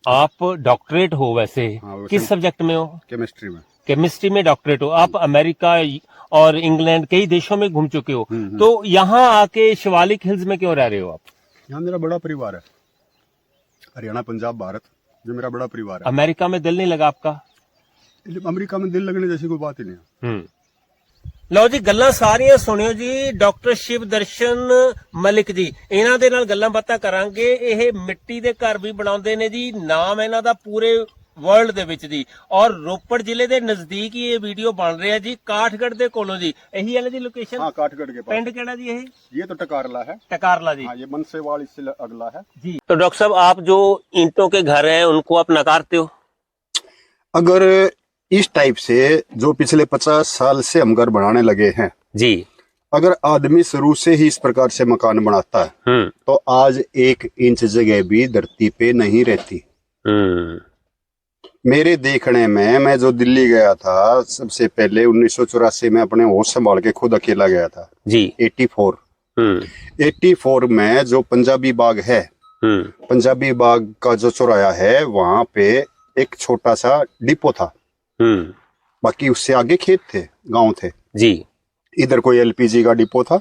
आप डॉक्टरेट हो वैसे, हाँ, किस सब्जेक्ट में हो? केमिस्ट्री में। केमिस्ट्री में डॉक्टरेट हो। आप अमेरिका और इंग्लैंड कई देशों में घूम चुके हो, हम्म। तो यहाँ आके शिवालिक हिल्स में क्यों रह रहे हो आप? यहाँ मेरा बड़ा परिवार है, हरियाणा, पंजाब, भारत, जो मेरा बड़ा परिवार है। अमेरिका में दिल नहीं लगा आपका? अमेरिका में दिल लगने जैसी कोई बात ही नहीं है। ਲਓ ਜੀ, ਗੱਲਾਂ ਸਾਰੀਆਂ ਸੁਣਿਓ ਜੀ। ਡਾਕਟਰ ਸ਼ਿਵ ਦਰਸ਼ਨ ਮਲਿਕ ਜੀ, ਇਹਨਾਂ ਦੇ ਨਾਲ ਗੱਲਾਂ ਬਾਤਾਂ ਕਰਾਂਗੇ। ਇਹ ਮਿੱਟੀ ਦੇ ਘਰ ਵੀ ਬਣਾਉਂਦੇ ਨੇ ਜੀ, ਨਾਮ ਇਹਨਾਂ ਦਾ ਪੂਰੇ ਵਰਲਡ ਦੇ ਵਿੱਚ ਜੀ, ਔਰ ਰੋਪੜ ਜ਼ਿਲ੍ਹੇ ਦੇ ਨਜ਼ਦੀਕ ਹੀ ਇਹ ਵੀਡੀਓ ਬਣ ਰਿਹਾ ਜੀ, ਕਾਠਗੜ੍ਹ ਦੇ ਕੋਲੋਂ ਜੀ। ਇਹੀ ਹੈ ਨਾ ਜੀ ਲੋकेशन? हाँ, काठगढ़ के पास। ਪਿੰਡ ਕਿਹੜਾ ਜੀ ਇਹ? ये तो टकारला है। टकारला जी। हाँ, ये मनसेवाड़ इससे अगला है जी। तो डॉक्टर साहब, आप जो ईंटों के घर हैं उनको आप नकारते हो? अगर इस टाइप से जो पिछले 50 साल से हम घर बनाने लगे हैं जी, अगर आदमी शुरू से ही इस प्रकार से मकान बनाता है तो आज 1 इंच जगह भी धरती पे नहीं रहती। मेरे देखने में, मैं जो दिल्ली गया था सबसे पहले 1984 में, अपने होश संभाल के खुद अकेला गया था जी। 84 में जो पंजाबी बाग है, पंजाबी बाग का जो चौराया है, वहां पे एक छोटा सा डिपो था। बाकी उससे आगे खेत थे, गांव थे जी। इधर कोई एलपीजी का डिपो था,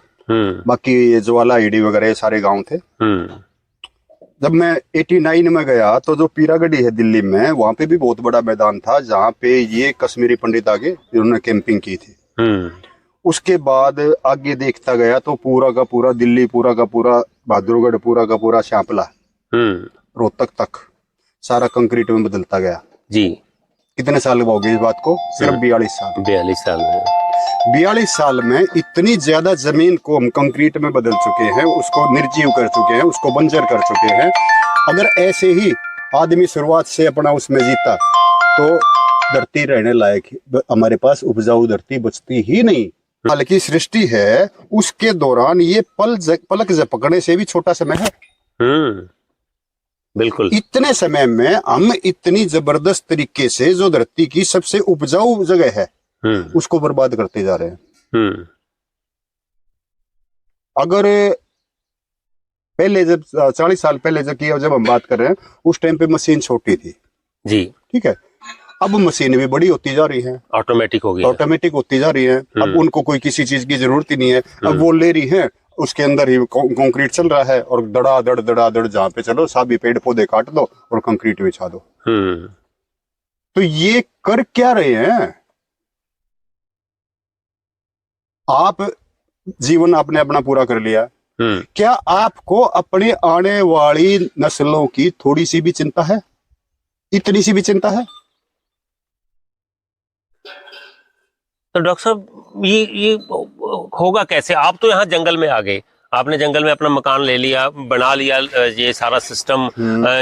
बाकी ये ज्वाला आईडी वगैरह सारे गांव थे। जब मैं 89 में गया तो जो पीरागढ़ी है दिल्ली में, वहां पे भी बहुत बड़ा मैदान था जहाँ पे ये कश्मीरी पंडित आगे इन्होंने कैंपिंग की थी। उसके बाद आगे देखता गया तो पूरा का पूरा दिल्ली, पूरा का पूरा बहादुरगढ़, पूरा का पूरा श्यांपला, रोहतक तक सारा कंक्रीट में बदलता गया जी। कितने साल हो गए इस बात को? सिर्फ 42 साल। 42 साल में 42 साल में इतनी ज्यादा जमीन को हम कंक्रीट में बदल चुके हैं, उसको निर्जीव कर चुके हैं, उसको बंजर कर चुके हैं। अगर ऐसे ही आदमी शुरुआत से अपना उसमें जीता तो धरती रहने लायक हमारे पास उपजाऊ धरती बचती ही नहीं। हाल की सृष्टि है, उसके दौरान ये पलक झपकने से भी छोटा समय है। बिल्कुल। इतने समय में हम इतनी जबरदस्त तरीके से जो धरती की सबसे उपजाऊ जगह है उसको बर्बाद करते जा रहे हैं। अगर पहले जब 40 साल पहले जब हम बात कर रहे हैं, उस टाइम पे मशीन छोटी थी जी, ठीक है। अब मशीन भी बड़ी होती जा रही है, ऑटोमेटिक हो गई, ऑटोमेटिक होती जा रही है। अब उनको कोई किसी चीज की जरूरत ही नहीं है। अब वो ले रही है, उसके अंदर ही कंक्रीट चल रहा है और दड़ा जहाँ पे चलो साभी पेड़ पौधे काट दो और कंक्रीट बिछा दो। तो ये कर क्या रहे हैं? आप जीवन आपने अपना पूरा कर लिया, क्या आपको अपने आने वाली नस्लों की थोड़ी सी भी चिंता है? इतनी सी भी चिंता है? तो डॉक्टर साहब, ये होगा कैसे? आप तो यहाँ जंगल में आ गए, आपने जंगल में अपना मकान ले लिया, बना लिया, ये सारा सिस्टम,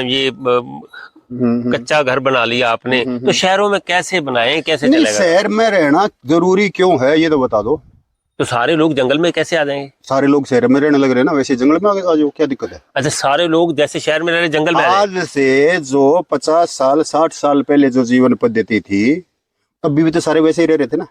ये कच्चा घर बना लिया आपने, तो शहरों में कैसे बनाए, कैसे नहीं, चलेगा? शहर में रहना जरूरी क्यों है ये तो बता दो। तो सारे लोग जंगल में कैसे आ जाएंगे? सारे लोग शहर में रहने लग रहे हैं ना, वैसे जंगल में आ जाओ, क्या दिक्कत है? अच्छा, सारे लोग जैसे शहर में रह रहे जंगल में आ रहे? आज से जो 50 साल 60 साल पहले जो जीवन पद्धति थी, तब भी तो सारे वैसे ही रह रहे थे ना।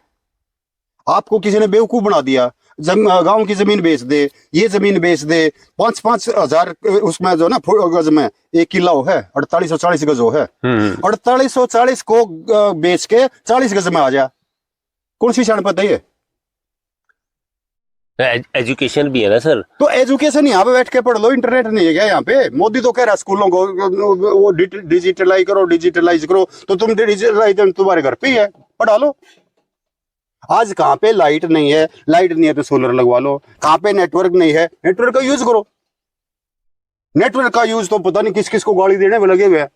आपको किसी ने बेवकूफ बना दिया, गांव की जमीन बेच दे, ये जमीन बेच दे, 5-5 हजार उसमें जो ना गज में 1 किला है, 4840 गज है, 4840 को बेच के 40 गज में आ जा। कौन सी शानपत है ये? एजुकेशन भी है ना सर? तो एजुकेशन यहाँ पे बैठ के पढ़ लो, इंटरनेट नहीं है क्या यहाँ पे? मोदी तो कह रहा है स्कूलों को वो डिजिटलाइज करो, तो तुम डिजिटलाइज तुम्हारे घर पे ही है, पढ़ा लो। आज कहाँ पे लाइट नहीं है तो सोलर लगवा लो। कहाँ पे नेटवर्क नहीं है, नेटवर्क का यूज करो। नेटवर्क का यूज तो पता नहीं किस किस को गाली देने में लगे हुए हैं।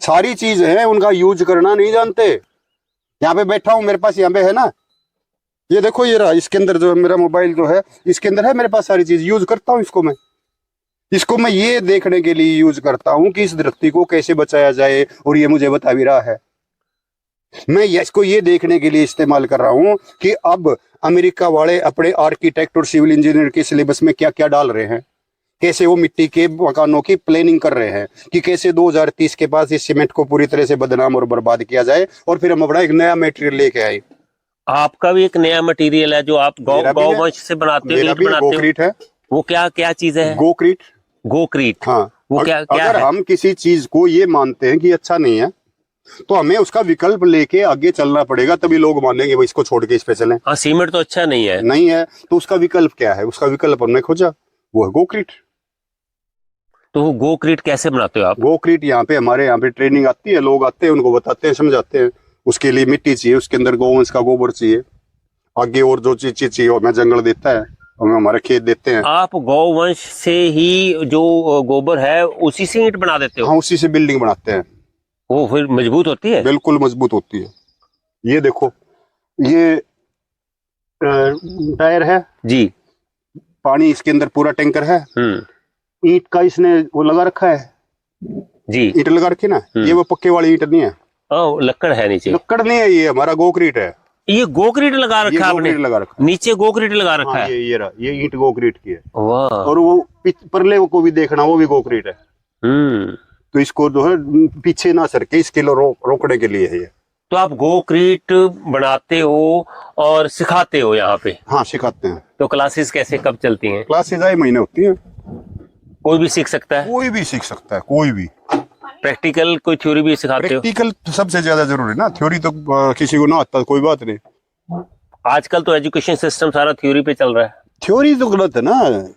सारी चीज है, उनका यूज करना नहीं जानते। यहाँ पे बैठा हूं, मेरे पास यहाँ पे है ना, ये देखो, ये रहा, इसके अंदर जो मेरा मोबाइल जो है, इसके अंदर है मेरे पास सारी चीज, यूज करता हूँ इसको मैं ये देखने के लिए यूज करता हूँ कि इस धरती को कैसे बचाया जाए, और ये मुझे बता भी रहा है। मैं इसको ये देखने के लिए इस्तेमाल कर रहा हूं कि अब अमेरिका वाले अपने आर्किटेक्ट और सिविल इंजीनियर के सिलेबस में क्या क्या डाल रहे हैं, कैसे वो मिट्टी के मकानों की प्लानिंग कर रहे हैं कि कैसे 2030 के बाद इस सीमेंट को पूरी तरह से बदनाम और बर्बाद किया जाए, और फिर हम अपना एक नया मटेरियल लेके आए। आपका भी एक नया मटेरियल है जो आप गौवंश से बनाते हो, गोक्रीट है। वो क्या चीज है? गोक्रीट। हाँ, वो क्या क्या अगर है? हम किसी चीज को ये मानते हैं कि अच्छा नहीं है, तो हमें उसका विकल्प लेके आगे चलना पड़ेगा, तभी लोग मानेंगे भाई इसको छोड़ के इस पे चलें। हाँ, सीमेंट तो अच्छा नहीं है। नहीं है तो उसका विकल्प क्या है? उसका विकल्प हमने खोजा, वो है गोक्रीट। तो वो गोक्रीट कैसे बनाते हो आप? गोक्रीट हमारे यहाँ पे ट्रेनिंग आती है, लोग आते हैं, उनको बताते हैं, समझाते हैं। उसके लिए मिट्टी चाहिए, उसके अंदर गौवंश का गोबर चाहिए, आगे और जो चीज चाहिए हमें जंगल देता है, हमें हमारे खेत देते हैं। आप गौवंश से ही जो गोबर है उसी से ईंट बना देते हो? हाँ, उसी से बिल्डिंग बनाते हैं। वो फिर मजबूत होती है? बिल्कुल मजबूत होती है। ये देखो, ये टायर है जी। पानी इसके अंदर पूरा टैंकर है। ईंट का इसने वो लगा रखा है, जी। ईंट लगा रखी ना, ये वो पक्के वाली ईंट नहीं है, हाँ, लक्कड़ है नीचे। लक्कड़ नहीं है, ये हमारा गोक्रीट है। ये गोक्रीट लगा ये रखा है आपने? गोक्रीट लगा रखा है। नीचे गोक्रीट लगा रखा हाँ, है? ये रहा, ये ईंट गोक्रीट की है। वाह। और वो परले को भी देखना, वो भी गोक्रीट है। हम्म। तो इसको जो है पीछे ना सरके, इसके लिए रोकने के लिए है ये। तो आप गोक्रीट बनाते हो और सिखाते हो यहाँ पे? हाँ, सिखाते हैं। तो क्लासेस कैसे कब चलती हैं? क्लासेज 2 महीने होती है। कोई भी सीख सकता है? कोई भी सीख सकता है, कोई भी। प्रैक्टिकल कोई थ्योरी भी सिखाते हो? प्रैक्टिकल तो सबसे ज्यादा जरूरी है ना, थ्योरी तो किसी को ना आता कोई बात नहीं। आजकल तो एजुकेशन सिस्टम सारा थ्योरी पे चल रहा है। थ्योरी तो गलत है ना।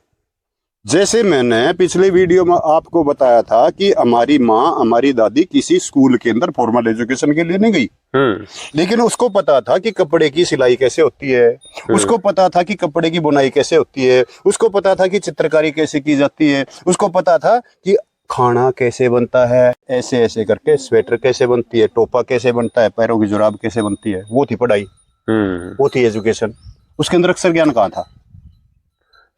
जैसे मैंने पिछले वीडियो में आपको बताया था कि हमारी माँ, हमारी दादी किसी स्कूल के अंदर फॉर्मल एजुकेशन के लिए नहीं गई, लेकिन उसको पता था कि कपड़े की सिलाई कैसे होती है, उसको पता था कि कपड़े की बुनाई कैसे होती है, उसको पता था कि चित्रकारी कैसे की जाती है, उसको पता था कि खाना कैसे बनता है, ऐसे ऐसे करके स्वेटर कैसे बनती है, टोपा कैसे बनता है, पैरों की जुराब कैसे बनती है। वो थी पढ़ाई, वो थी एजुकेशन। उसके अंदर अक्षर ज्ञान कहाँ था?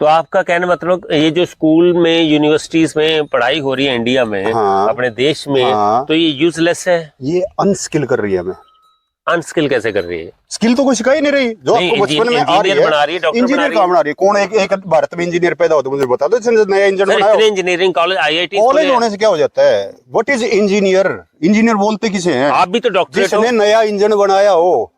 तो आपका कहने मतलब ये जो स्कूल में, यूनिवर्सिटीज में पढ़ाई हो रही है इंडिया में, हाँ, अपने देश में, हाँ, तो ये यूजलेस है? ये अनस्किल कर रही है हमें। अनस्किल कैसे कर रही है? स्किल तो कोई सिखा ही नहीं रही, जो आपको बचपन में आ रही है। बना रही है, डॉक्टर इंजीनियर कहाँ बना रही है? कौन एक भारत में इंजीनियर पैदा हो तो मुझे बता दो, नया इंजन बनाया। इंजीनियरिंग कॉलेज, IIT कॉलेज होने से क्या हो जाता है? What is engineer? इंजीनियर बोलते किसे हैं? आप भी तो डॉक्टर हो। जिसने नया इंजन बनाया हो,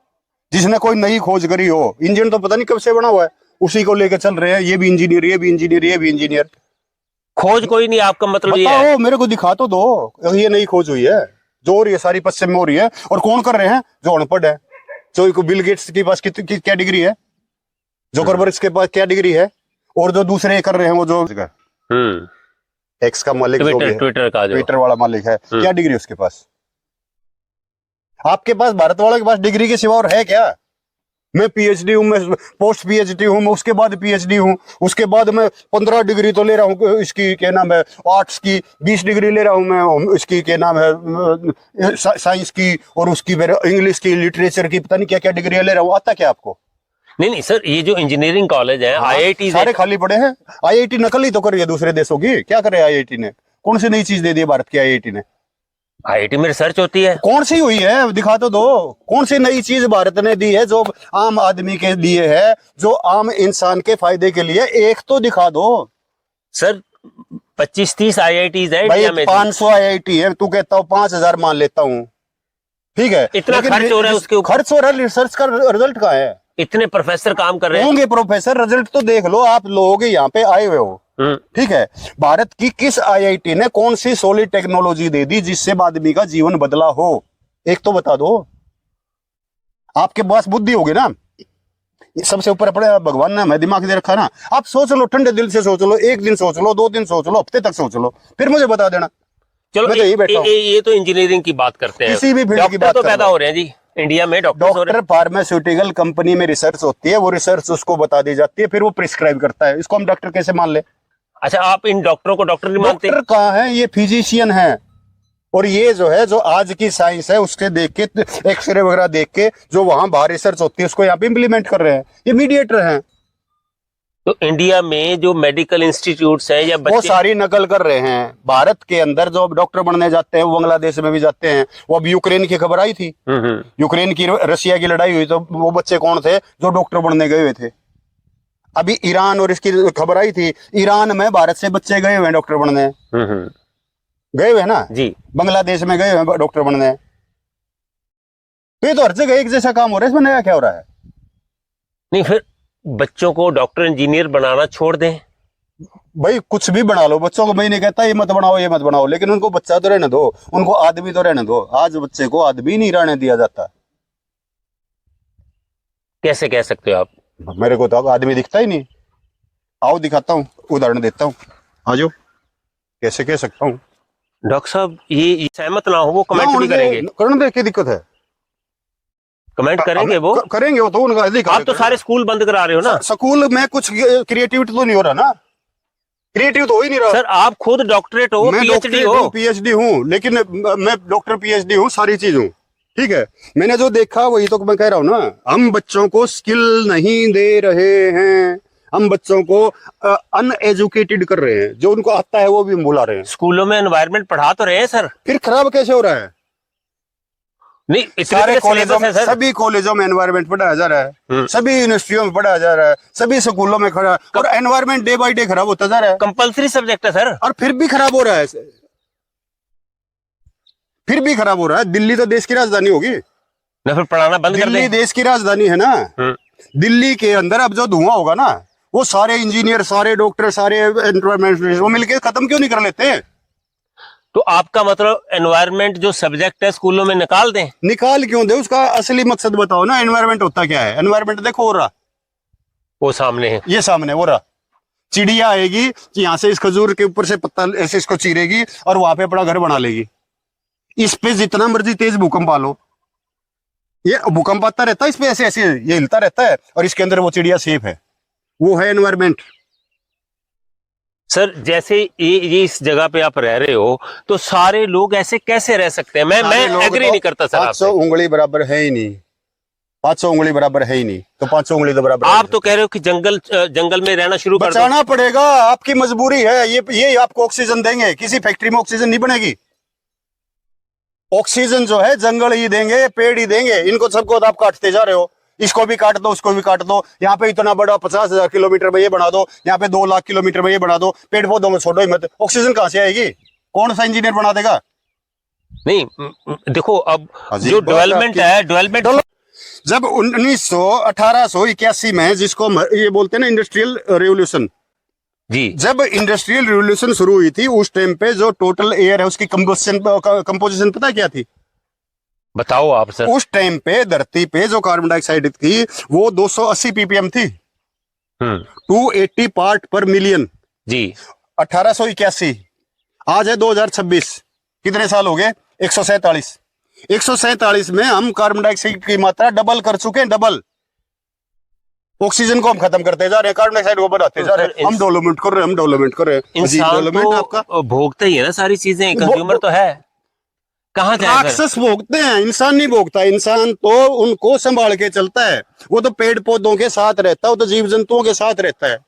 जिसने कोई नई खोज करी हो। इंजन तो पता नहीं कब से बना हुआ है, उसी को लेकर चल रहे हैं। ये भी इंजीनियर, ये भी इंजीनियर, ये भी इंजीनियर। खोज कोई नहीं, आपका मतलब ये है? बताओ, मेरे को दिखा तो दो, ये नई खोज हुई है जो हो रही है, सारी पश्चिम में हो रही है। और कौन कर रहे हैं? जो अनपढ़ है। जो बिल गेट्स के पास क्या डिग्री है, जुकरबर्ग के पास क्या डिग्री है, और जो दूसरे कर रहे हैं वो जो एक्स का मालिक, ट्विटर वाला मालिक है, क्या डिग्री उसके पास? आपके पास, भारत वालों के पास डिग्री के सिवा और है क्या? मैं पीएचडी हूं, मैं पोस्ट पीएचडी हूं, मैं उसके बाद पीएचडी हूं, उसके बाद मैं 15 डिग्री तो ले रहा हूं इसकी क्या नाम है, आर्ट्स की 20 डिग्री ले रहा हूं मैं इसकी क्या नाम है, साइंस की, और उसकी फिर इंग्लिश की, लिटरेचर की, पता नहीं क्या क्या डिग्री ले रहा हूं। आता क्या आपको? नहीं सर, ये जो इंजीनियरिंग कॉलेज है, IIT सारे खाली पड़े हैं। IIT नकल ही तो कर रही है दूसरे देशों की। क्या करे IIT ने? कौन सी नई चीज दे दी भारत की IIT ने? IIT में रिसर्च होती है। कौन सी हुई है? दिखा तो दो, कौन सी नई चीज भारत ने दी है जो आम आदमी के लिए है, जो आम इंसान के फायदे के लिए? एक तो दिखा दो सर। 25-30 IITs है भाई, इंडिया में। 500 IIT है, तू कहता हूँ 5000 मान लेता हूँ, ठीक है। इतना खर्च हो रहा है उसके ऊपर, खर्च हो रहा है, रिसर्च का रिजल्ट कहाँ है? इतने प्रोफेसर काम कर रहे हैं। होंगे प्रोफेसर, रिजल्ट तो देख लो। आप लोग यहाँ पे आए हुए हो, ठीक है। भारत की किस IIT ने कौन सी सॉलिड टेक्नोलॉजी दे दी जिससे आदमी का जीवन बदला हो? एक तो बता दो। आपके पास बुद्धि होगी ना, सबसे ऊपर अपने भगवान ने हमें दिमाग दे रखा ना। आप सोच लो, ठंडे दिल से सोच लो, 1 दिन सोच लो, 2 दिन सोच लो, हफ्ते तक सोच लो, फिर मुझे बता देना। चलो, मैं तो यही बैठा हूं। ये तो इंजीनियरिंग की बात करते हैं, किसी भी फील्ड की बात तो पैदा हो रहे हैं जी इंडिया में। डॉक्टर फार्मास्यूटिकल कंपनी में रिसर्च होती है, वो रिसर्च उसको बता दी जाती है, फिर वो प्रिस्क्राइब करता है। इसको हम डॉक्टर कैसे मान ले? अच्छा, आप इन डॉक्टरों को डॉक्टर नहीं मानते? डॉक्टर कहाँ है? ये फिजिशियन है। और ये जो है, जो आज की साइंस है, उसके देख के, एक्सरे वगैरह देख के जो वहां बाहर रिसर्च होती है, उसको यहाँ पे इम्प्लीमेंट कर रहे हैं। ये मीडिएटर हैं। तो इंडिया में जो मेडिकल इंस्टीट्यूट्स हैं या वो सारी नकल कर रहे हैं। भारत के अंदर जो डॉक्टर बनने जाते हैं वो बांग्लादेश में भी जाते हैं। वो अब यूक्रेन की खबर आई थी, यूक्रेन की, रशिया की लड़ाई हुई, तो वो बच्चे कौन थे जो डॉक्टर बनने गए हुए थे? अभी ईरान और इसकी खबर आई थी, ईरान में भारत से बच्चे गए हुए हैं डॉक्टर बनने, गए हुए हैं ना जी। बांग्लादेश में गए हुए हैं डॉक्टर बनने। तो ये तो हर जगह एक जैसा काम हो रहा है, इसमें नया क्या हो रहा है? नहीं, फिर बच्चों को डॉक्टर इंजीनियर बनाना छोड़ दें। भाई कुछ भी बना लो, बच्चों को मैं नहीं कहता ये मत बनाओ ये मत बनाओ, लेकिन उनको बच्चा तो रहने दो, उनको आदमी तो रहने दो। आज बच्चे को आदमी नहीं रहने दिया जाता। कैसे कह सकते हो आप? मेरे को तो अब आदमी दिखता ही नहीं। आओ दिखाता हूँ, उदाहरण देता हूँ, आ जाओ। कैसे कह सकता हूँ? डॉक्टर साहब ये सहमत ना हो वो कमेंट भी करेंगे, करने दे, क्या दिक्कत है? कमेंट करेंगे वो करेंगे, वो तो उनका अधिकार आप तो सारे स्कूल बंद करा रहे हो ना स्कूल में कुछ क्रिएटिविटी तो नहीं हो रहा ना, क्रिएटिव तो हो ही नहीं रहा। सर। आप खुद डॉक्टरेट हो, मैं पीएचडी हो। पीएचडी हूँ, लेकिन मैं डॉक्टर पीएचडी हूँ, सारी चीज हूँ, ठीक है। मैंने जो देखा वही तो मैं कह रहा हूँ ना। हम बच्चों को स्किल नहीं दे रहे हैं, हम बच्चों को अनएजुकेटेड कर रहे हैं, जो उनको आता है वो भी हम भुला रहे हैं। स्कूलों में एनवायरनमेंट पढ़ा तो रहे हैं सर, फिर खराब कैसे हो रहा है? नहीं सारे कॉलेजों में, सर। सभी कॉलेजों में एनवायरनमेंट पढ़ाया जा रहा है, सभी यूनिवर्सिटियों में पढ़ाया जा रहा है, सभी स्कूलों में खड़ा, और एनवायरनमेंट डे बाय डे खराब होता जा रहा है। कंपलसरी सब्जेक्ट है सर, और फिर भी खराब हो रहा है, फिर भी खराब हो रहा है। दिल्ली तो देश की राजधानी होगी ना, फिर पढ़ाना बंद कर दिल्ली दें। देश की राजधानी है ना। दिल्ली के अंदर अब जो धुआं होगा ना, वो सारे इंजीनियर, सारे डॉक्टर, सारे एनवायरमेंट वो मिलकर खत्म क्यों नहीं कर लेते? तो आपका मतलब एनवायरनमेंट जो सब्जेक्ट है स्कूलों में निकाल दें? निकाल क्यों दे? उसका असली मकसद बताओ ना। एनवायरमेंट होता क्या है? एनवायरमेंट देखो, हो रहा वो सामने है, ये सामने हो रहा। चिड़िया आएगी कि यहाँ से इस खजूर के ऊपर से पत्ता ऐसे इसको चीरेगी और वहां पे अपना घर बना लेगी। इस पे जितना मर्जी तेज भूकंप आ लो, ये भूकंप आता रहता है इस पे, ऐसे ऐसे ये हिलता रहता है, और इसके अंदर वो चिड़िया सेफ है। वो है एनवायरमेंट। सर जैसे ये इस जगह पे आप रह रहे हो, तो सारे लोग ऐसे कैसे रह सकते हैं? मैं एग्री नहीं करता सर। 500 उंगली बराबर है ही नहीं, 500 उंगली बराबर है ही नहीं, तो 500 उंगली तो बराबर। आप तो कह रहे हो कि जंगल में रहना शुरू कर दो। बचाना पड़ेगा, आपकी मजबूरी है। ये आपको ऑक्सीजन देंगे, किसी फैक्ट्री में ऑक्सीजन नहीं बनेगी। ऑक्सीजन जो है जंगल ही देंगे, पेड़ ही देंगे। इनको सबको आप काटते जा रहे हो, इसको भी काट दो, उसको भी काट दो। यहाँ पे इतना बड़ा 50,000 किलोमीटर में ये बना दो, यहाँ पे 2 लाख किलोमीटर में ये बना दो, पेड़ पौधों में छोड़ो ही मत। ऑक्सीजन कहाँ से आएगी? कौन सा इंजीनियर बना देगा? नहीं देखो, अब जो डेवलपमेंट है, डेवलपमेंट जब 1881 में, जिसको ये बोलते हैं ना इंडस्ट्रियल रेवोल्यूशन जी, जब इंडस्ट्रियल रेवोल्यूशन शुरू हुई थी, उस टाइम पे जो टोटल एयर है उसकी कंपोजिशन पता है क्या थी? बताओ आप सर। उस टाइम पे धरती पे जो कार्बन डाइऑक्साइड थी वो 280 ppm थी, 280 पार्ट पर मिलियन जी। 1881, आज है 2026, कितने साल हो गए? 147। 147 में हम कार्बन डाइऑक्साइड की मात्रा डबल कर चुके हैं, डबल। ऑक्सीजन को हम खत्म करते जा रहे हैं, कार्बन डाइऑक्साइड को बढ़ाते जा रहे हैं। हम डेवलपमेंट कर रहे हैं, हम डेवलपमेंट कर रहे हैं। इंसान डेवलपमेंट तो आपका भोगता ही है ना सारी चीजें, कंज्यूमर तो है। कहाँ जाए सर? राक्षस भोगते हैं, इंसान नहीं भोगता। इंसान तो उनको संभाल के चलता है, वो तो पेड़ पौधों के साथ रहता है, वो तो जीव जंतुओं के साथ रहता है।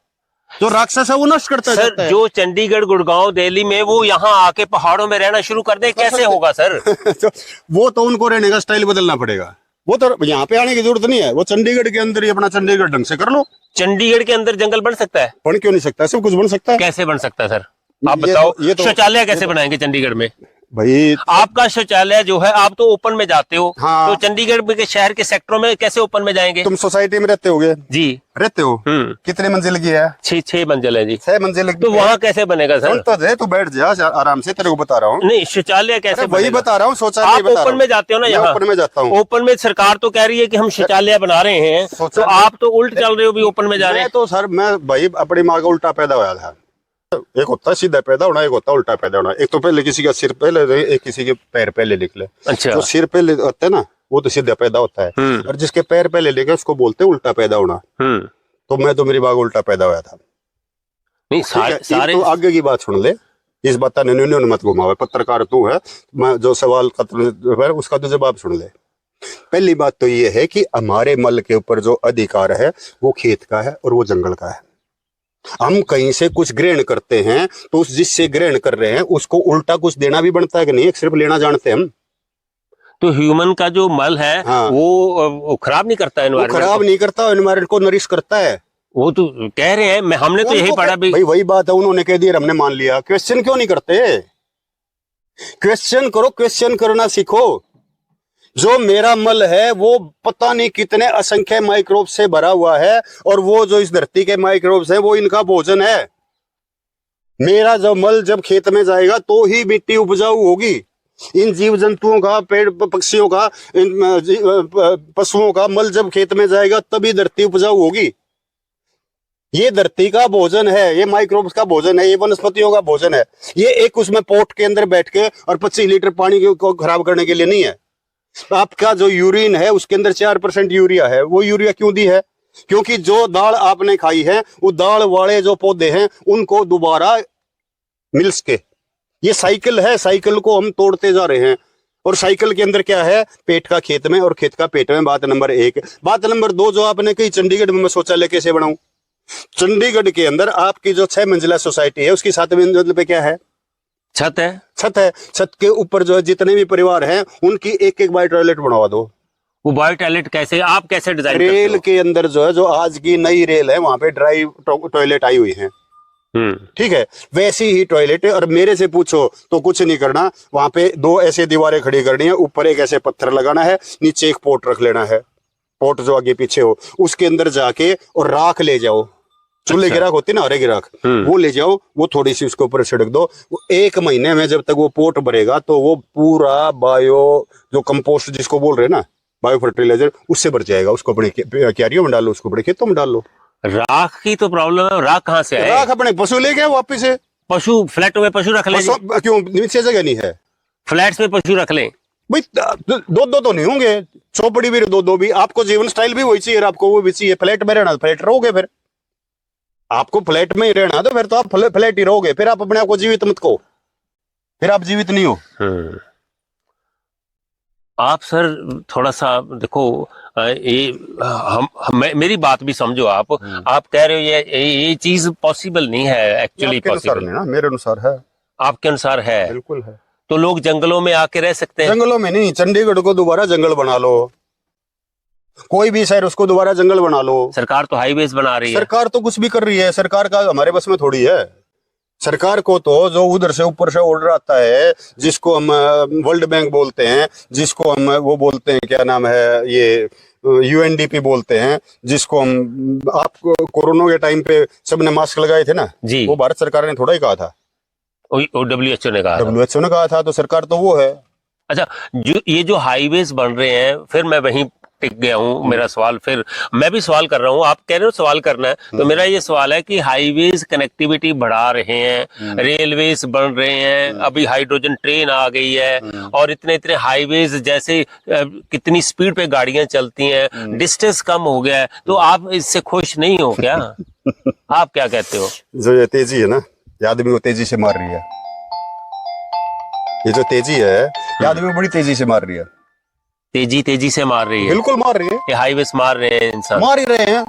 जो राक्षस है वो नष्ट करता है। सर जो चंडीगढ़, गुड़गांव, दिल्ली में वो यहाँ आके पहाड़ों में रहना शुरू कर दे, कैसे होगा सर? तो वो तो उनको रहने का स्टाइल बदलना पड़ेगा। वो तो यहाँ पे आने की जरूरत नहीं है, वो चंडीगढ़ के अंदर ही अपना चंडीगढ़ ढंग से कर लो। चंडीगढ़ के अंदर जंगल बन सकता है? बन क्यों नहीं सकता? सब कुछ बन सकता है। कैसे बन सकता है सर? आप बताओ। ये तो शौचालय कैसे बनाएंगे चंडीगढ़ में? भाई आपका शौचालय जो है, आप तो ओपन में जाते हो, हाँ। तो चंडीगढ़ के शहर के सेक्टरों में कैसे ओपन में जाएंगे? तुम सोसाइटी में रहते होगे? जी रहते हो। कितने मंजिल की है? 6 मंजिल है जी। 6 मंजिल की। तो वहाँ कैसे बनेगा सर? तो दे, तू बैठ जा आराम से, तेरे को बता रहा हूँ। नहीं, शौचालय कैसे वही बनेगा? बता रहा हूँ, शौचालय आप बता रहा ओपन हूँ। में जाते हो ना, यहाँ ओपन में जाता हूँ। ओपन में सरकार तो कह रही है कि हम शौचालय बना रहे हैं, तो आप तो उल्ट चल रहे हो, भी ओपन में जा रहे हैं। तो सर मैं भाई अपनी माँ का उल्टा पैदा हुआ था। एक होता है सीधा पैदा होना, एक होता है उल्टा पैदा होना। एक तो पहले किसी का सिर पहले, एक किसी के पैर पहले निकले। अच्छा। जो सिर पहले होता है ना, वो तो सीधा पैदा होता है, और जिसके पैर पहले लेके उसको बोलते हैं उल्टा पैदा होना। तो मैं तो मेरी माँ का उल्टा पैदा हुआ था। नहीं सारे तो आगे की बात सुन ले, इस बात ने मत घुमावे। पत्रकार तू है, मैं जो सवाल उसका तो जवाब सुन ले। पहली बात तो ये है कि हमारे मल के ऊपर जो अधिकार है वो खेत का है और वो जंगल का है। हम कहीं से कुछ ग्रहण करते हैं तो उस जिससे ग्रहण कर रहे हैं उसको उल्टा कुछ देना भी बनता है कि नहीं? सिर्फ लेना जानते हैं हम। तो ह्यूमन का जो मल है, हाँ। वो खराब नहीं करता वो खराब नहीं करता, एनवायरमेंट को नरिश करता है। वो तो कह रहे हैं, हमने तो यही पढ़ा भी। भाई वही बात है, उन्होंने कह दिया, हमने मान लिया। क्वेश्चन क्यों नहीं करते? क्वेश्चन करो, क्वेश्चन करना सीखो। जो मेरा मल है वो पता नहीं कितने असंख्य माइक्रोब से भरा हुआ है, और वो जो इस धरती के माइक्रोब्स हैं वो इनका भोजन है। मेरा जो मल जब खेत में जाएगा तो ही मिट्टी उपजाऊ होगी। इन जीव जंतुओं का, पेड़ पक्षियों का, पशुओं का मल जब खेत में जाएगा तभी धरती उपजाऊ होगी। ये धरती का भोजन है, ये माइक्रोब्स का भोजन है, ये वनस्पतियों का भोजन है। ये एक उसमें पोट के अंदर बैठ के और 25 लीटर पानी को खराब करने के लिए नहीं है। आपका जो यूरिन है उसके अंदर 4% यूरिया है। वो यूरिया क्यों दी है? क्योंकि जो दाल आपने खाई है वो दाल वाले जो पौधे हैं उनको दोबारा मिल सके। ये साइकिल है, साइकिल को हम तोड़ते जा रहे हैं। और साइकिल के अंदर क्या है? पेट का खेत में और खेत का पेट में। बात नंबर 1। बात नंबर 2, जो आपने कही चंडीगढ़ में मैं शौचालय कैसे बनाऊं। चंडीगढ़ के अंदर आपकी जो 6 मंजिला सोसाइटी है उसकी 7वीं मंजिल पे क्या है? छत है। छत है। छत के ऊपर जो है जितने भी परिवार हैं उनकी एक बाय टॉयलेट बनवा दो। वो बायो टॉयलेट कैसे, आप कैसे डिजाइन करते रेल हो? के अंदर जो है, जो आज की नई रेल है वहां पे ड्राई टॉयलेट आई हुई है। ठीक है, वैसी ही टॉयलेट है। और मेरे से पूछो तो कुछ नहीं करना, वहां पे 2 ऐसे दीवारें खड़ी करनी है, ऊपर एक ऐसे पत्थर लगाना है, नीचे एक पोट रख लेना है। पोट जो आगे पीछे हो उसके अंदर जाके और राख ले जाओ। चूल्हे की राख होती है ना, हरे की राख, वो ले जाओ, वो थोड़ी सी उसके ऊपर छिड़क दो। वो 1 महीने में जब तक वो पोट भरेगा तो वो पूरा बायो जो कंपोस्ट जिसको बोल रहे हैं ना, बायो फर्टिलाइजर, उससे भर जाएगा। उसको अपने क्यारियों में डालो, उसको अपने खेतों में डाल लो। राख की तो प्रॉब्लम है, राख कहाँ से आए? राख अपने पशु ले गए वापिस से। पशु फ्लैट में पशु रख ले। क्यों नीचे जगह नहीं है? फ्लैट्स में पशु रख ले भाई, 2 तो नहीं होंगे, चौपड़ी भी 2 भी। आपको जीवन स्टाइल भी वही चाहिए, आपको वो भी चाहिए। फ्लैट में रहना, फ्लैट रहोगे। फिर आपको फ्लैट में ही रहना तो फिर तो आप फ्लैट ही रहोगे। फिर आप अपने आप को जीवित मत कहो, फिर आप जीवित नहीं हो। आप सर थोड़ा सा देखो, ये मेरी बात भी समझो। आप कह रहे हो ये चीज पॉसिबल नहीं है, एक्चुअली पॉसिबल नहीं ना, मेरे अनुसार है। आपके अनुसार है? बिल्कुल है। तो लोग जंगलों में आके रह सकते हैं? जंगलों में नहीं, चंडीगढ़ को दोबारा जंगल बना लो। कोई भी शहर उसको दोबारा जंगल बना लो। सरकार तो हाईवेज बना रही है। सरकार तो कुछ भी कर रही है, सरकार का हमारे बस में थोड़ी है। सरकार को तो जो उधर से ऊपर से ऑर्डर आता है, जिसको हम वर्ल्ड बैंक बोलते हैं, जिसको हम वो बोलते हैं, क्या नाम है ये, UNDP बोलते हैं, जिसको हम, आप कोरोना के टाइम पे सबने मास्क लगाए थे ना जी, वो भारत सरकार ने थोड़ा ही कहा था, WHO ने कहा। WHO ने कहा था। तो सरकार तो वो है। अच्छा, ये जो हाईवेज बन रहे हैं, फिर मैं वहीं टिक गया हूँ। मेरा सवाल, फिर मैं भी सवाल कर रहा हूँ, आप कह रहे हो सवाल करना है, तो मेरा ये सवाल है कि हाईवेज कनेक्टिविटी बढ़ा रहे हैं, रेलवेज बन रहे हैं, अभी हाइड्रोजन ट्रेन आ गई है, और इतने इतने हाईवेज जैसे कितनी स्पीड पे गाड़ियां चलती हैं, डिस्टेंस कम हो गया है, तो आप इससे खुश नहीं हो क्या? आप क्या कहते हो? जो ये तेजी है ना, ये आदमी को तेजी से मार रही है। ये जो तेजी है ये आदमी को बड़ी तेजी से मार रही है। तेजी से मार रही है? बिल्कुल मार रही है। ये हाईवेज मार रहे हैं, इंसान मार ही रहे हैं।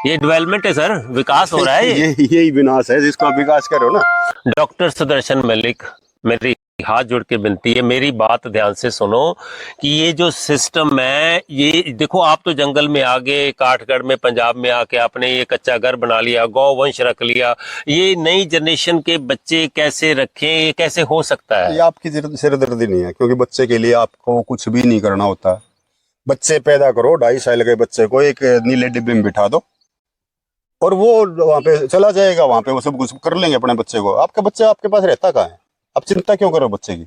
ये डेवलपमेंट है सर, विकास हो रहा है। यही विनाश है जिसको आप विकास करो ना। डॉक्टर सुदर्शन मलिक, मेरी हाथ जोड़ के विनती है, मेरी बात ध्यान से सुनो कि ये जो सिस्टम है, ये देखो, आप तो जंगल में आगे काठगढ़ में पंजाब में आके आपने ये कच्चा घर बना लिया, गौवंश रख लिया, ये नई जनरेशन के बच्चे कैसे रखें? ये कैसे हो सकता है? ये आपकी सिरदर्दी नहीं है, क्योंकि बच्चे के लिए आपको कुछ भी नहीं करना होता। बच्चे पैदा करो, 2.5 साल के बच्चे को एक नीले डिब्बे में बिठा दो और वो वहां पे चला जाएगा, वहां पे वो सब कुछ कर लेंगे अपने बच्चे को। आपका बच्चा आपके पास रहता कहाँ है? आप चिंता क्यों करो बच्चे की?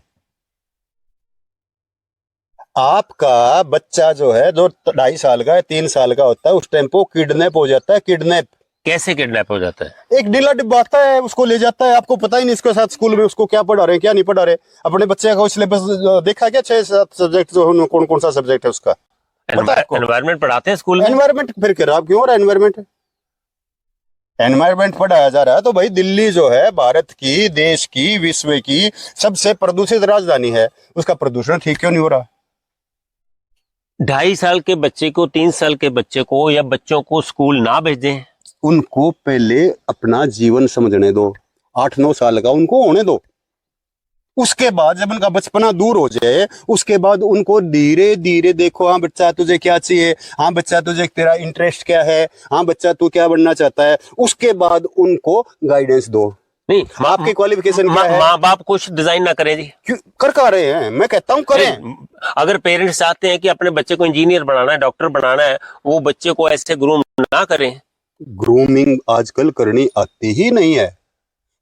आपका बच्चा जो है, जो 2.5 साल का है, 3 साल का होता है, उस टाइम पे किडनैप हो जाता है। किडनैप कैसे किडनैप हो जाता है? एक ढीला डिब्बा आता है, उसको ले जाता है। आपको पता ही नहीं इसके साथ स्कूल में उसको क्या पढ़ा रहे हैं, क्या नहीं पढ़ा रहे। अपने बच्चे का सिलेबस देखा क्या? 6-7 सब्जेक्ट जो, कौन कौन सा सब्जेक्ट है उसका पता है? एनवायरमेंट पढ़ाते हैं स्कूल में? एनवायरमेंट फिर खराब क्यों हो रहा है? एनवायरमेंट पढ़ाया जा रहा है। तो भाई दिल्ली जो है भारत की, देश की, विश्व की सबसे प्रदूषित राजधानी है, उसका प्रदूषण ठीक क्यों नहीं हो रहा? 2.5 साल के बच्चे को, 3 साल के बच्चे को या बच्चों को स्कूल ना भेजें? उनको पहले अपना जीवन समझने दो। 8-9 साल का उनको होने दो। उसके बाद जब उनका बचपना दूर हो जाए, उसके बाद उनको धीरे धीरे देखो, हाँ बच्चा तुझे क्या चाहिए, हाँ बच्चा तुझे तेरा इंटरेस्ट क्या है, हाँ बच्चा तू क्या बनना चाहता है, उसके बाद उनको गाइडेंस दो। नहीं, आपकी क्वालिफिकेशन क्या है? माँ बाप कुछ डिजाइन ना करें जी? क्यों कर रहे हैं? मैं कहता हूँ करें। अगर पेरेंट्स चाहते हैं कि अपने बच्चे को इंजीनियर बनाना है, डॉक्टर बनाना है, वो बच्चे को ऐसे ग्रूम ना करें। ग्रूमिंग आजकल करनी आती ही नहीं है।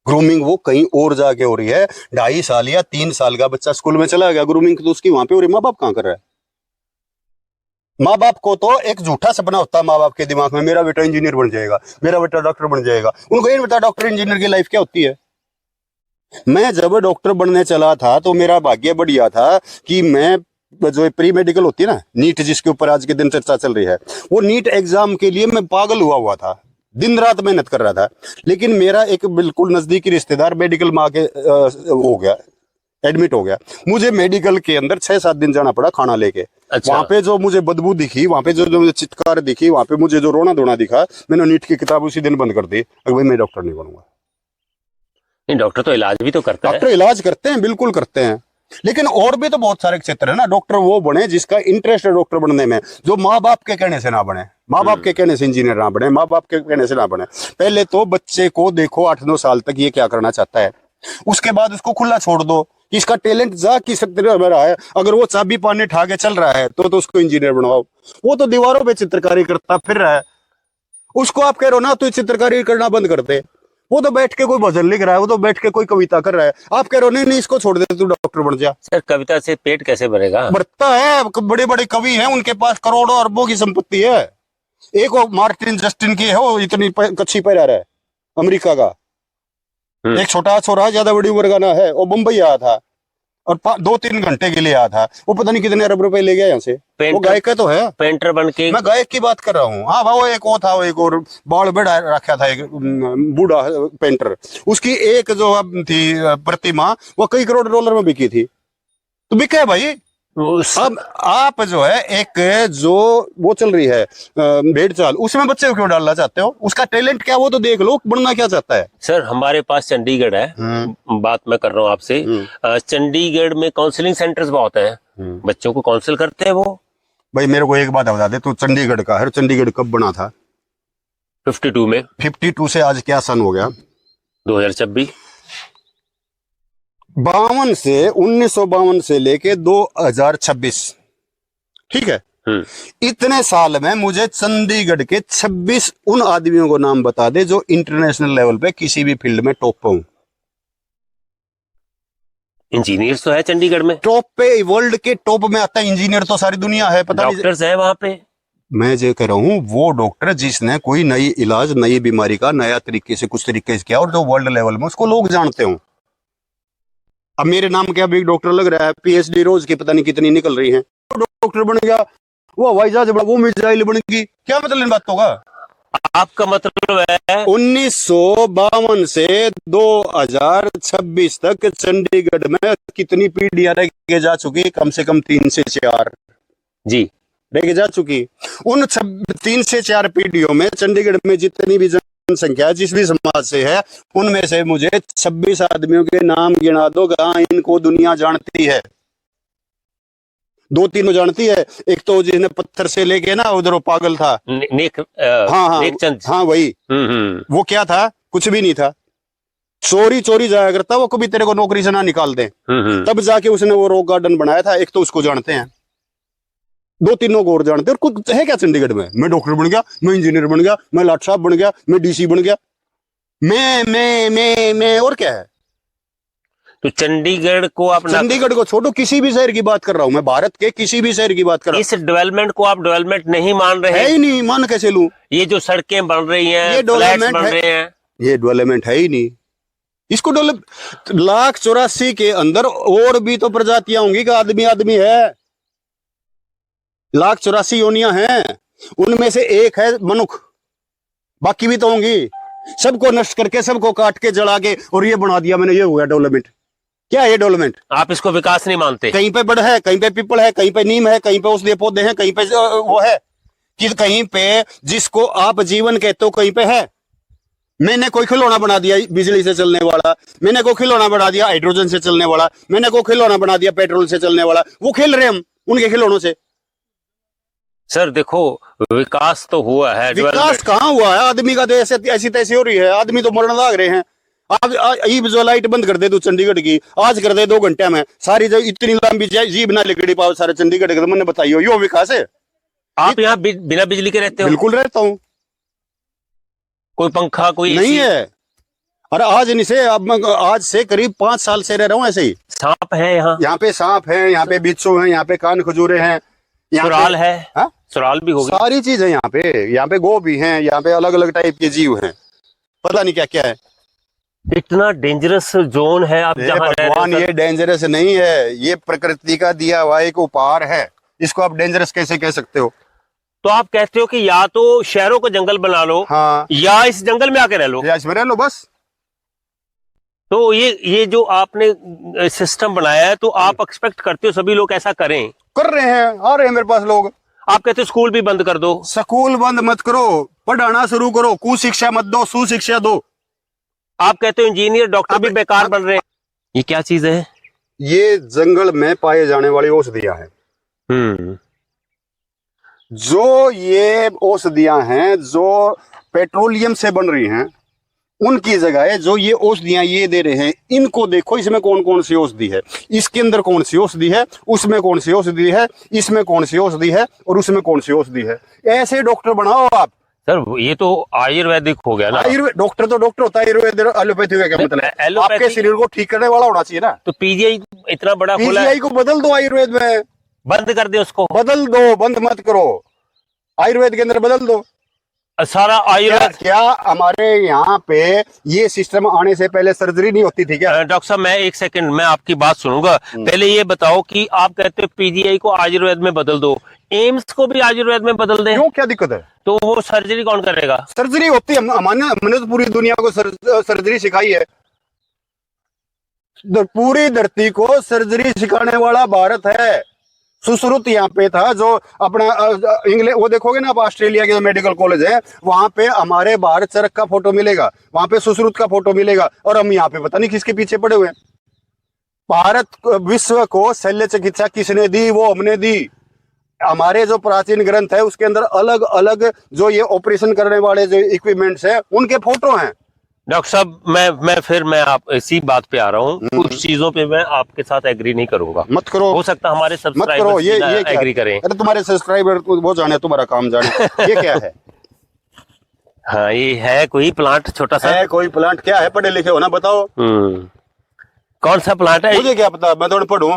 ग्रूमिंग वो कहीं और जाके हो रही है। 2.5 साल या 3 साल का बच्चा स्कूल में चला गया, ग्रूमिंग तो उसकी वहां पे हो रही, माँ बाप कहाँ कर रहा है? माँ बाप को तो एक झूठा सपना होता है माँ बाप के दिमाग में, मेरा बेटा इंजीनियर बन जाएगा, मेरा बेटा डॉक्टर बन जाएगा। उनको ये नहीं पता डॉक्टर इंजीनियर की लाइफ क्या होती है। मैं जब डॉक्टर बनने चला था तो मेरा भाग्य बढ़िया था कि मैं, जो प्री मेडिकल होती है ना, नीट, जिसके ऊपर आज के दिन चर्चा चल रही है, वो नीट एग्जाम के लिए मैं पागल हुआ था, दिन रात मेहनत कर रहा था। लेकिन मेरा एक बिल्कुल नजदीकी रिश्तेदार मेडिकल में आके हो गया, एडमिट हो गया। मुझे मेडिकल के अंदर 6-7 दिन जाना पड़ा खाना लेके। अच्छा। वहां पे जो मुझे बदबू दिखी, वहां पे जो मुझे चित्कार दिखी, वहां पे मुझे जो रोना धोना दिखा, मैंने नीट की किताब उसी दिन बंद कर दी। अब भाई मैं डॉक्टर नहीं बनूंगा। नहीं, डॉक्टर तो इलाज भी तो करता है। डॉक्टर इलाज करते हैं, बिल्कुल करते हैं, लेकिन और भी तो बहुत सारे क्षेत्र है ना। डॉक्टर वो बने जिसका इंटरेस्ट है डॉक्टर बनने में, जो माँ बाप के कहने से ना बने, माँ बाप के कहने से इंजीनियर ना बने, माँ बाप के कहने से ना बने। पहले तो बच्चे को देखो 8-9 साल तक ये क्या करना चाहता है, उसके बाद उसको खुला छोड़ दो कि इसका टैलेंट जा किस तरह में रहा है। अगर वो चाबी पाने ठाके चल रहा है तो उसको इंजीनियर बनवाओ। वो तो दीवारों पे चित्रकारी करता फिर रहा है, उसको आप कह रहे हो ना तो चित्रकारी करना बंद कर दे। वो तो बैठ के कोई भजन लिख रहा है, वो तो बैठ के कोई कविता कर रहा है, आप कह रहे हो नहीं नहीं इसको छोड़ दे, तू डॉक्टर बन जा। सर, कविता से पेट कैसे भरेगा? बढ़ता है, बड़े बड़े कवि हैं, उनके पास करोड़ों अरबों की संपत्ति है। एक वो मार्टिन जस्टिन की है, वो इतनी कच्ची पैर है अमेरिका का। एक छोटा छोरा ज्यादा बड़ी उम्र का ना है, वो मुंबई आया था और 2-3 घंटे के लिए आया था, वो पता नहीं कितने अरब रुपए ले गया यहाँ से। वो गायक है तो है, पेंटर बन के। मैं गायक की बात कर रहा हूँ। हाँ वो एक वो था, वो एक और बाल बेड़ा रखा था, एक बूढ़ा पेंटर, उसकी एक जो थी प्रतिमा, वो कई करोड़ डॉलर में बिकी थी। तो बिका है भाई। अब आप जो है एक जो वो चल रही है भेड़ चाल, उसमें बच्चे को क्यों डालना चाहते हो? उसका टैलेंट क्या, वो तो देख लो, बनना क्या चाहता है। सर, हमारे पास चंडीगढ़ है, बात मैं कर रहा हूँ आपसे। चंडीगढ़ में काउंसलिंग सेंटर्स बहुत हैं, बच्चों को काउंसिल करते हैं वो। भाई मेरे को एक बात बता दे, तू चंडीगढ़ का है, चंडीगढ़ कब बना था? 52 में। 52 से आज क्या सन हो गया? 2026। 1952 से लेके 2026, ठीक है। इतने साल में मुझे चंडीगढ़ के 26 उन आदमियों को नाम बता दे जो इंटरनेशनल लेवल पे किसी भी फील्ड में टॉप पे हूं। इंजीनियर्स तो है चंडीगढ़ में, टॉप पे, वर्ल्ड के टॉप में आता है इंजीनियर तो सारी दुनिया है, पता नहीं। डॉक्टर्स है वहां पे। मैं जो कह रहा हूँ वो डॉक्टर जिसने कोई नई इलाज, नई बीमारी का नया तरीके से कुछ तरीके से किया और जो वर्ल्ड लेवल में उसको लोग जानते हो। अब मेरे नाम क्या बिग डॉक्टर लग रहा है, पीएचडी रोज की पता नहीं कितनी निकल रही है, डॉक्टर बन गया, वो हवाई जहाज बना, वो मिसाइल बनेगी, क्या मतलब इन बातों का? आपका मतलब है 1952 से 2026 तक चंडीगढ़ में कितनी पीढ़ियां रह के जा चुकी? कम से कम 3 से 4 जी रह के जा चुकी। उन 3 से 4 पीढ़ियों में चंडीगढ़ में जितनी भी जनसंख्या जिस भी समाज से है, उनमें से मुझे 26 आदमियों के नाम गिना दो, कहां इनको दुनिया जानती है। 2-3 जानती है। एक तो जिसने पत्थर से लेके ना उधर वो पागल था, नेकचंद। हाँ वही। वो क्या था? कुछ भी नहीं था, चोरी चोरी जाया करता, वो कभी तेरे को नौकरी से ना निकाल दे। तब जाके उसने वो रॉक गार्डन बनाया था। एक तो उसको जानते हैं, 2-3 लोग और जानते हैं। और कुछ है क्या चंडीगढ़ में? मैं डॉक्टर बन गया, मैं इंजीनियर बन गया, मैं लाट साहब बन गया, मैं डीसी बन गया, मैं और क्या है? तो चंडीगढ़ को आप, चंडीगढ़ को छोड़ो, किसी भी शहर की बात कर रहा हूं मैं, भारत के किसी भी शहर की बात कर रहा हूं। इस डेवलपमेंट को आप डेवलपमेंट नहीं मान रहे? है ही नहीं, मान कैसे लूं? ये जो सड़कें बन रही हैं, ये फ्लैट्स बन रहे हैं, ये डेवलपमेंट है ही नहीं। इसको डेवलप 1,84,000 के अंदर और भी तो प्रजातियां होंगी कि आदमी आदमी है। 1,84,000 योनियां हैं, उनमें से एक है मनुष्य, बाकी भी तो होंगी। सबको नष्ट करके, सबको काट के, जला के और ये बना दिया मैंने, ये हो गया डेवलपमेंट। क्या है ये डेवलपमेंट? आप इसको विकास नहीं मानते? कहीं पे बड़ है, कहीं पे पीपल है, कहीं पे नीम है, कहीं पे औषधीय पौधे हैं, कहीं पे वो है कि कहीं पे जिसको आप जीवन कहते हो कहीं पे है। मैंने कोई खिलौना बना दिया बिजली से चलने वाला, मैंने कोई खिलौना बना दिया हाइड्रोजन से चलने वाला, मैंने कोई खिलौना बना दिया पेट्रोल से चलने वाला। वो खेल रहे हम उनके खिलौनों से। सर देखो, विकास तो हुआ है। विकास कहाँ हुआ है? आदमी का देश ऐसी तैसी हो रही है, आदमी तो मरने लग रहे हैं। अब जो लाइट बंद कर दे तू चंडीगढ़ की, आज कर दे 2 घंटे में, सारी जो इतनी लंबी जीप ना लिकड़ी पाओ सारे चंडीगढ़ के, तो मैंने बताइयो यो विकास है? आप यहाँ बिना बिजली के रहते हो? बिल्कुल रहता हूँ। कोई पंखा कोई नहीं है। और आज नहीं से, अब आज से करीब 5 साल से रह रहा हूँ ऐसे ही। सांप है यहाँ पे सांप है, यहाँ पे बिच्छू है, यहाँ पे कान खजूरे हैं, सुराल है। हा? सुराल भी होगी, सारी चीज है यहाँ पे गो भी हैं, यहाँ पे अलग अलग टाइप के जीव हैं, पता नहीं क्या क्या है। इतना डेंजरस जोन है आप जहाँ रह रहे हो भगवान, सर। ये डेंजरस नहीं है, ये प्रकृति का दिया हुआ एक उपहार है, इसको आप डेंजरस कैसे कह सकते हो? तो आप कहते हो कि या तो शहरों को जंगल बना लो, हाँ, या इस जंगल में आके रह लो, या इसमें रह लो बस। तो ये जो आपने सिस्टम बनाया है, तो आप एक्सपेक्ट करते हो सभी लोग ऐसा करें? कर रहे हैं, आ रहे हैं मेरे पास लोग। आप कहते हो स्कूल भी बंद कर दो। स्कूल बंद मत करो, पढ़ाना शुरू करो, कुशिक्षा मत दो, सुशिक्षा दो। आप कहते हो इंजीनियर डॉक्टर भी बेकार बन रहे हैं। ये क्या चीज है? ये जंगल में पाए जाने वाली औषधियां हैं। जो ये औषधियां हैं जो पेट्रोलियम से बन रही हैं, उनकी जगह जो ये औषधियां ये दे रहे हैं, इनको देखो इसमें कौन कौन सी औषधि है, इसके अंदर कौन सी औषधि है, उसमें कौन सी औषधि है, इसमें कौन सी औषधि है और उसमें कौन सी औषधि है। ऐसे डॉक्टर बनाओ आप। सर ये तो आयुर्वेदिक हो गया ना। आयुर्वेद डॉक्टर तो डॉक्टर होता है, आयुर्वेद एलोपैथी का क्या मतलब है? एलोपैथी आपके शरीर को ठीक करने वाला होना चाहिए ना। तो पीजीआई इतना बड़ा खोला है, पीजीआई को बदल दो, आयुर्वेद में बंद कर दे उसको। बदल दो, बंद मत करो, आयुर्वेद के अंदर बदल दो सारा आयुर्वेद। क्या हमारे यहाँ पे ये सिस्टम आने से पहले सर्जरी नहीं होती थी क्या? डॉक्टर साहब मैं एक सेकंड में आपकी बात सुनूंगा, पहले ये बताओ कि आप कहते हो पीजीआई को आयुर्वेद में बदल दो, एम्स को भी आयुर्वेद में बदल दें, क्यों, क्या दिक्कत है? तो वो सर्जरी कौन करेगा? सर्जरी होती है, हमने तो पूरी दुनिया को सर्जरी सिखाई है। पूरी धरती को सर्जरी सिखाने वाला भारत है। सुश्रुत यहाँ पे था, जो अपना इंग्लैंड, वो देखोगे ना आप, ऑस्ट्रेलिया के जो मेडिकल कॉलेज है वहां पे हमारे भारत चरक का फोटो मिलेगा, वहां पे सुश्रुत का फोटो मिलेगा, और हम यहाँ पे पता नहीं किसके पीछे पड़े हुए हैं। भारत विश्व को शल्य चिकित्सा किसने दी? वो हमने दी। हमारे जो प्राचीन ग्रंथ है उसके अंदर अलग अलग जो ये ऑपरेशन करने वाले जो इक्विपमेंट्स है उनके फोटो हैं। डॉक्टर साहब मैं आप इसी बात पे आ रहा हूँ, कुछ चीजों पे मैं आपके साथ एग्री नहीं करूंगा। मत करो, हो सकता हमारे मत करो, सब्सक्राइबर्स एग्री करें। अरे तुम्हारे सब्सक्राइबर वो जाने, तुम्हारा काम जाने। ये क्या है? हाँ ये है कोई प्लांट छोटा सा है, कोई प्लांट? क्या है, पढ़े लिखे हो ना, बताओ। कौन सा प्लांट है? मुझे क्या पता, मैं तो पढ़ू।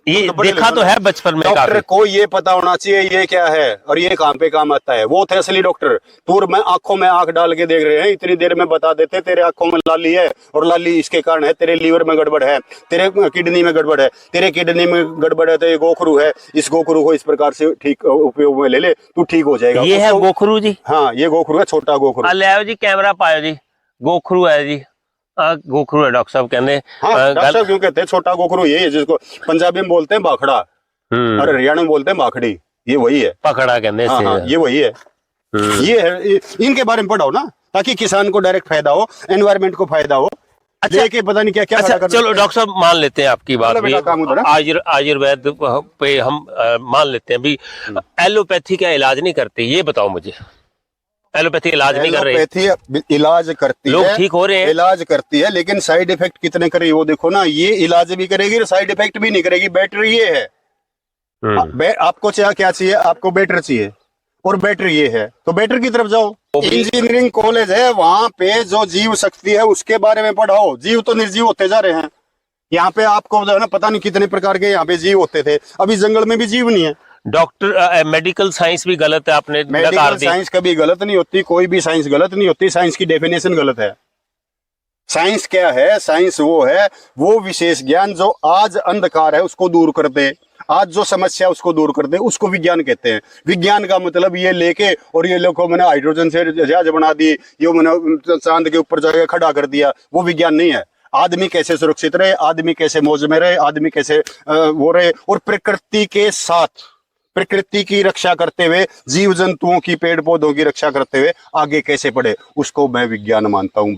ये देखा तो है बचपन में। डॉक्टर को ये पता होना चाहिए ये क्या है और ये कहाँ पे काम आता है। वो थे असली डॉक्टर। पूर्व में आंखों में आंख डाल के देख रहे हैं, इतनी देर में बता देते तेरे आंखों में लाली है और लाली इसके कारण है, तेरे लीवर में गड़बड़ है, तेरे किडनी में गड़बड़ है, तेरे किडनी में गड़बड़ है तो ये गोखरू है, इस गोखरू को इस प्रकार से ठीक उपयोग में ले ले, तू ठीक हो जाएगा। ये है गोखरू जी? हाँ ये गोखरू है, छोटा गोखरू। ले आओ जी, कैमरा पायो जी, गोखरू है जी, गोखरू है डॉक्टर साहब कहने। हाँ डॉक्टर साहब क्यों कहते हैं छोटा गोखरू? ये है जिसको पंजाबी में बोलते हैं बाखड़ा और हरियाणा में बोलते हैं माखड़ी, ये वही है। पकड़ा कहने से। हाँ, ये वही है। ये है, इनके बारे में पढ़ाओ ना, ताकि किसान को डायरेक्ट फायदा हो, एनवायरमेंट को फायदा हो। अच्छा, के पता नहीं क्या क्या। अच्छा चलो डॉक्टर साहब मान लेते हैं आपकी बात भी, आयुर्वेद पे हम मान लेते हैं भी, एलोपैथी का इलाज नहीं करते, ये बताओ मुझे। एलोपैथी इलाज नहीं कर रही? एलोपैथी इलाज करती है, लोग ठीक हो रहे हैं, इलाज करती है, लेकिन साइड इफेक्ट कितने करेगी वो देखो ना। ये इलाज भी करेगी और साइड इफेक्ट भी नहीं करेगी। बैटरी ये है। आपको क्या चाहिए? आपको बैटरी चाहिए और बैटरी ये है, तो बैटरी की तरफ जाओ। इंजीनियरिंग कॉलेज है, वहां पे जो जीव शक्ति है उसके बारे में पढ़ाओ। जीव तो निर्जीव होते जा रहे हैं। यहाँ पे आपको जो है ना पता नहीं कितने प्रकार के यहाँ पे जीव होते थे, अभी जंगल में भी जीव नहीं है। डॉक्टर मेडिकल साइंस भी गलत है, आपने मेडिकल साइंस कभी गलत नहीं होती, कोई भी साइंस गलत नहीं होती। साइंस की डेफिनेशन गलत है। साइंस क्या है? साइंस वो है, वो विशेष ज्ञान जो आज अंधकार है उसको दूर कर दे, आज जो समस्या उसको दूर कर दे, उसको विज्ञान कहते हैं। विज्ञान का मतलब ये लेके और ये लोगों मैंने हाइड्रोजन से जहाज बना दी, ये मैंने चांद के ऊपर जाके खड़ा कर दिया, वो विज्ञान नहीं है। आदमी कैसे सुरक्षित रहे, आदमी कैसे मौज में रहे, आदमी कैसे वो रहे, और प्रकृति के साथ प्रकृति की रक्षा करते हुए, जीव जंतुओं की, पेड़ पौधों की रक्षा करते हुए आगे कैसे बढ़े, उसको मैं विज्ञान मानता हूँ।